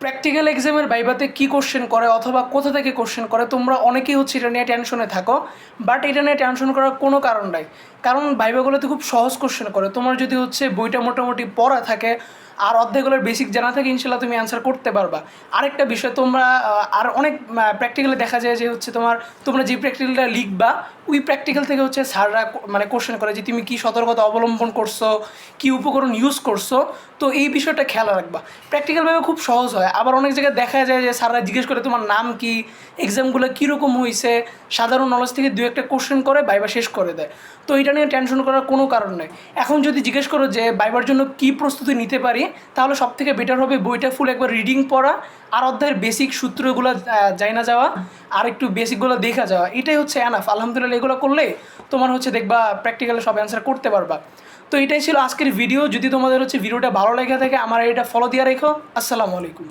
Practical এক্সামের ভাইভাতে কী question করে অথবা কোথা থেকে কোশ্চেন করে তোমরা অনেকেই হচ্ছে এটা নিয়ে টেনশনে থাকো। বাট এটা নিয়ে টেনশন করার কোনো কারণ নাই, কারণ ভাইভাগুলোতে খুব সহজ কোশ্চেন করে। তোমার যদি হচ্ছে বইটা মোটামুটি পড়া থাকে আর অর্ধেকগুলোর বেসিক জানা থাকে, ইনশাল্লাহ তুমি অ্যান্সার করতে পারবা। আরেকটা বিষয়, তোমরা আর অনেক প্র্যাকটিক্যালে দেখা যায় যে হচ্ছে তোমরা যে প্র্যাকটিক্যালটা লিখবা ওই প্র্যাকটিক্যাল থেকে হচ্ছে স্যাররা মানে কোশ্চেন করে যে তুমি কী সতর্কতা অবলম্বন করছো, কী উপকরণ ইউজ করছো। তো এই বিষয়টা খেয়াল রাখবা। প্র্যাকটিক্যালভাবে খুব সহজ হয়। আবার অনেক জায়গায় দেখা যায় যে স্যাররা জিজ্ঞেস করে তোমার নাম কি, এক্সামগুলো কীরকম হয়েছে, সাধারণ নলেজ থেকে দু একটা কোশ্চেন করে ভাইবা শেষ করে দেয়। তো এটা নিয়ে টেনশন করার কোনো কারণ নেই। এখন যদি জিজ্ঞেস করো যে ভাইবার জন্য কী প্রস্তুতি নিতে পারি, তাহলে সবথেকে বেটার হবে বইটা ফুল একবার রিডিং পড়া আর অধ্যায়ের বেসিক সূত্রগুলো যাই না যাওয়া আর একটু বেসিকগুলো দেখা যাওয়া, এটাই হচ্ছে অ্যানাফ। আলহামদুলিল্লাহ এগুলো করলে তোমার হচ্ছে দেখবা প্র্যাকটিক্যালে সব অ্যান্সার করতে পারবা। তো এটাই ছিল আজকের ভিডিও। যদি তোমাদের হচ্ছে ভিডিওটা ভালো লেগে থাকে আমার এটা ফলো দিয়ে রেখো। আসসালামু আলাইকুম।